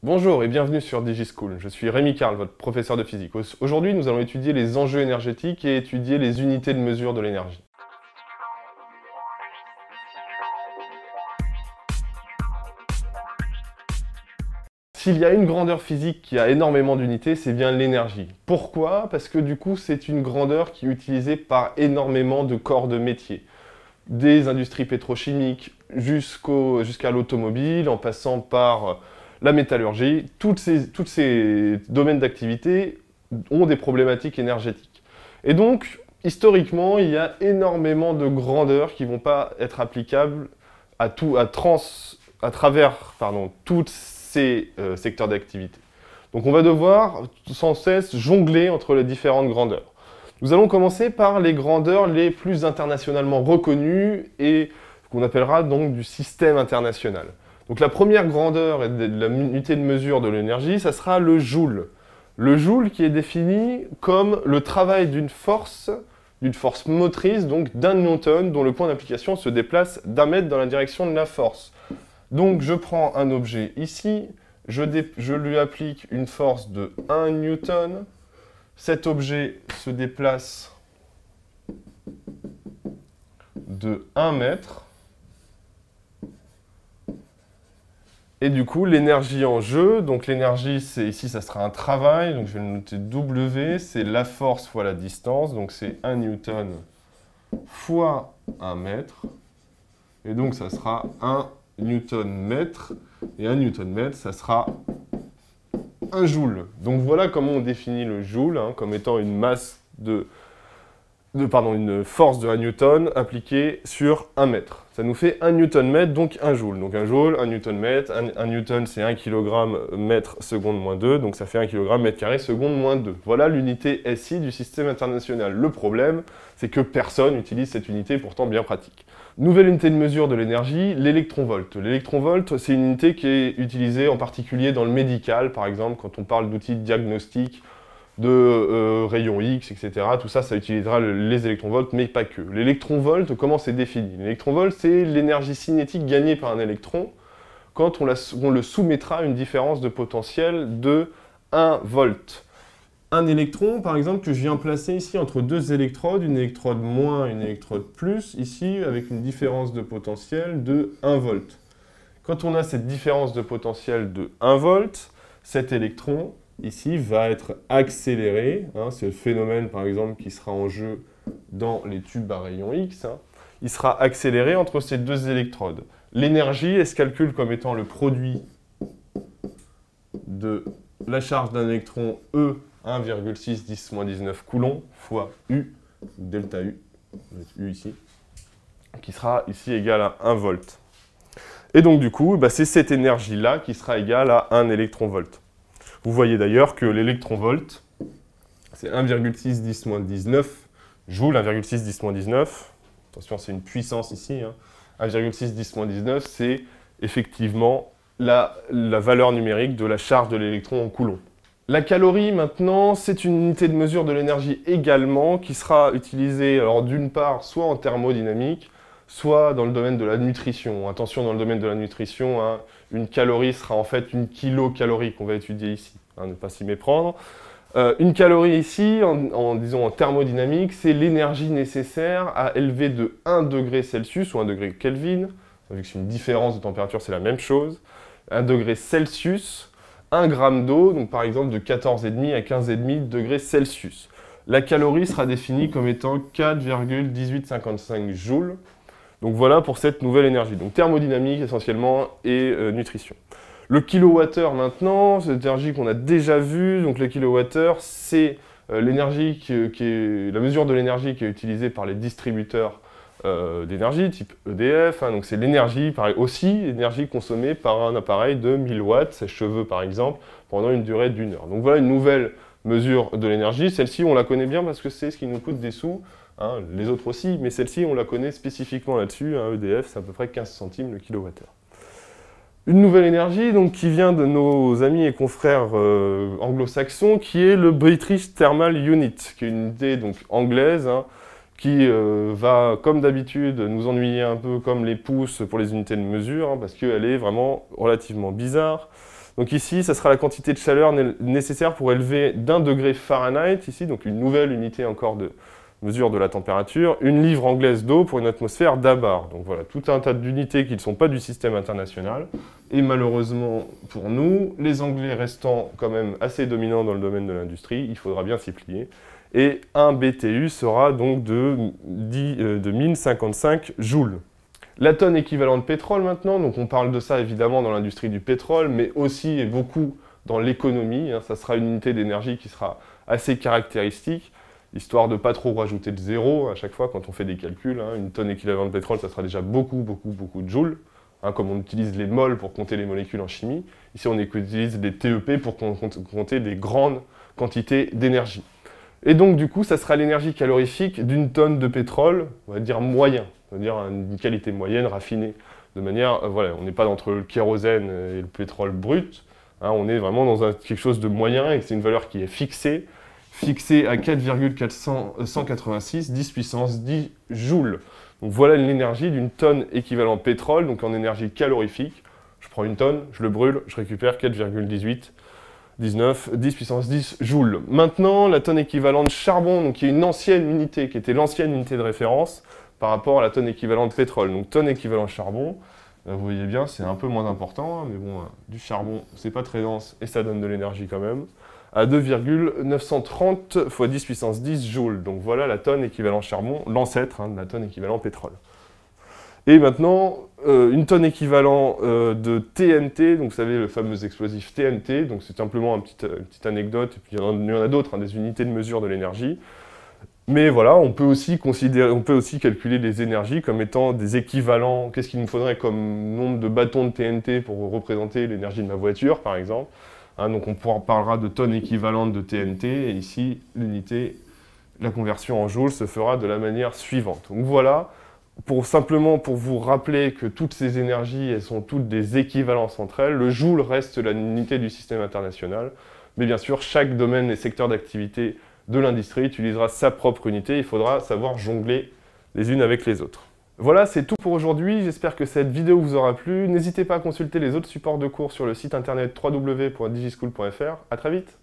Bonjour et bienvenue sur DigiSchool. Je suis Rémi Carl, votre professeur de physique. Aujourd'hui, nous allons étudier les enjeux énergétiques et étudier les unités de mesure de l'énergie. S'il y a une grandeur physique qui a énormément d'unités, c'est bien l'énergie. Pourquoi? Parce que du coup, c'est une grandeur qui est utilisée par énormément de corps de métier. Des industries pétrochimiques jusqu'à l'automobile, en passant par la métallurgie, tous ces domaines d'activité ont des problématiques énergétiques. Et donc, historiquement, il y a énormément de grandeurs qui ne vont pas être applicables à travers tous ces secteurs d'activité. Donc on va devoir sans cesse jongler entre les différentes grandeurs. Nous allons commencer par les grandeurs les plus internationalement reconnues et qu'on appellera donc du système international. Donc la première grandeur et la unité de mesure de l'énergie, ça sera le joule. Le joule qui est défini comme le travail d'une force motrice, donc d'un newton, dont le point d'application se déplace d'un mètre dans la direction de la force. Donc je prends un objet ici, je lui applique une force de 1 newton. Cet objet se déplace de 1 mètre. Et du coup, l'énergie en jeu, donc l'énergie, ici, ça sera un travail, donc je vais le noter W, c'est la force fois la distance, donc c'est 1 newton fois 1 mètre. Et donc, ça sera 1 newton mètre, et 1 newton mètre, ça sera 1 joule. Donc voilà comment on définit le joule, comme étant une masse une force de 1 newton appliquée sur 1 mètre. Ça nous fait 1 newton mètre, donc 1 joule. Donc 1 joule, 1 newton mètre, 1 newton c'est 1 kg mètre seconde moins 2, donc ça fait 1 kg mètre carré seconde moins 2. Voilà l'unité SI du système international. Le problème, c'est que personne n'utilise cette unité pourtant bien pratique. Nouvelle unité de mesure de l'énergie, l'électronvolt. L'électronvolt, c'est une unité qui est utilisée en particulier dans le médical, par exemple, quand on parle d'outils de diagnostic, de rayons X, etc. Tout ça, ça utilisera les électronvolts, mais pas que. L'électronvolt, comment c'est défini? L'électronvolt, c'est l'énergie cinétique gagnée par un électron quand on le soumettra à une différence de potentiel de 1 volt. Un électron, par exemple, que je viens placer ici entre deux électrodes, une électrode moins, une électrode plus, ici, avec une différence de potentiel de 1 volt. Quand on a cette différence de potentiel de 1 volt, cet électron, ici, va être accéléré. C'est le phénomène, par exemple, qui sera en jeu dans les tubes à rayons X. Il sera accéléré entre ces deux électrodes. L'énergie, elle se calcule comme étant le produit de la charge d'un électron E, 1,6 10-19 coulombs, fois U, delta U, U ici, qui sera ici égal à 1 volt. Et donc, du coup, c'est cette énergie-là qui sera égale à 1 électronvolt. Vous voyez d'ailleurs que l'électronvolt, c'est 1,6 10-19 joules, 1,6 10-19. Attention, c'est une puissance ici. 1,6 10-19, c'est effectivement la valeur numérique de la charge de l'électron en coulomb. La calorie, maintenant, c'est une unité de mesure de l'énergie également qui sera utilisée, alors d'une part, soit en thermodynamique, soit dans le domaine de la nutrition. Attention, dans le domaine de la nutrition, une calorie sera en fait une kilocalorie qu'on va étudier ici, ne pas s'y méprendre. Une calorie ici, disons en thermodynamique, c'est l'énergie nécessaire à élever de 1 degré Celsius ou 1 degré Kelvin, vu que c'est une différence de température, c'est la même chose, 1 degré Celsius, 1 gramme d'eau, donc par exemple de 14,5 à 15,5 degrés Celsius. La calorie sera définie comme étant 4,1855 joules. Donc voilà pour cette nouvelle énergie. Donc thermodynamique essentiellement et nutrition. Le kilowattheure maintenant, c'est l'énergie qu'on a déjà vue. Donc le kilowattheure, c'est l'énergie la mesure de l'énergie qui est utilisée par les distributeurs d'énergie, type EDF. Donc c'est l'énergie, pareil aussi, l'énergie consommée par un appareil de 1000 watts, sèche-cheveux par exemple, pendant une durée d'1 heure. Donc voilà une nouvelle mesure de l'énergie. Celle-ci, on la connaît bien parce que c'est ce qui nous coûte des sous. Les autres aussi, mais celle-ci, on la connaît spécifiquement là-dessus. EDF, c'est à peu près 15 centimes le kilowattheure. Une nouvelle énergie donc, qui vient de nos amis et confrères anglo-saxons, qui est le British Thermal Unit, qui est une unité donc, anglaise, qui va, comme d'habitude, nous ennuyer un peu comme les pouces pour les unités de mesure, parce qu'elle est vraiment relativement bizarre. Donc ici, ça sera la quantité de chaleur nécessaire pour élever d'1 degré Fahrenheit, ici, donc une nouvelle unité encore de mesure de la température, une livre anglaise d'eau pour une atmosphère d'Abar. Donc voilà, tout un tas d'unités qui ne sont pas du système international. Et malheureusement pour nous, les Anglais restant quand même assez dominants dans le domaine de l'industrie, il faudra bien s'y plier. Et un BTU sera donc de 1055 joules. La tonne équivalent de pétrole maintenant, donc on parle de ça évidemment dans l'industrie du pétrole, mais aussi et beaucoup dans l'économie. Ça sera une unité d'énergie qui sera assez caractéristique, histoire de ne pas trop rajouter de zéro à chaque fois quand on fait des calculs. Une tonne équivalent de pétrole, ça sera déjà beaucoup de joules, comme on utilise les moles pour compter les molécules en chimie. Ici, on utilise des TEP pour compter des grandes quantités d'énergie. Et donc, du coup, ça sera l'énergie calorifique d'une tonne de pétrole, on va dire moyen, c'est-à-dire une qualité moyenne raffinée. De manière, voilà, on n'est pas entre le kérosène et le pétrole brut, on est vraiment dans quelque chose de moyen et c'est une valeur qui est fixée à 4,486, 10 puissance 10 joules. Donc voilà l'énergie d'une tonne équivalent pétrole, donc en énergie calorifique. Je prends une tonne, je le brûle, je récupère 4,18. 19, 10 puissance 10 joules. Maintenant, la tonne équivalente charbon, donc qui est une ancienne unité, qui était l'ancienne unité de référence par rapport à la tonne équivalente pétrole. Donc tonne équivalent charbon, vous voyez bien, c'est un peu moins important, mais bon, du charbon, c'est pas très dense et ça donne de l'énergie quand même, à 2,930 fois 10 puissance 10 joules. Donc voilà la tonne équivalent charbon, l'ancêtre de la tonne équivalent pétrole. Et maintenant, une tonne équivalent de TNT, donc vous savez le fameux explosif TNT, donc c'est simplement une petite anecdote, et puis il y en a d'autres, des unités de mesure de l'énergie. Mais voilà, on peut aussi calculer les énergies comme étant des équivalents. Qu'est-ce qu'il nous faudrait comme nombre de bâtons de TNT pour représenter l'énergie de ma voiture, par exemple. Donc on parlera de tonnes équivalentes de TNT, et ici, l'unité, la conversion en joules se fera de la manière suivante. Donc voilà. Simplement pour vous rappeler que toutes ces énergies, elles sont toutes des équivalences entre elles. Le joule reste l'unité du système international, mais bien sûr, chaque domaine et secteur d'activité de l'industrie utilisera sa propre unité. Il faudra savoir jongler les unes avec les autres. Voilà, c'est tout pour aujourd'hui. J'espère que cette vidéo vous aura plu. N'hésitez pas à consulter les autres supports de cours sur le site internet www.digischool.fr. À très vite.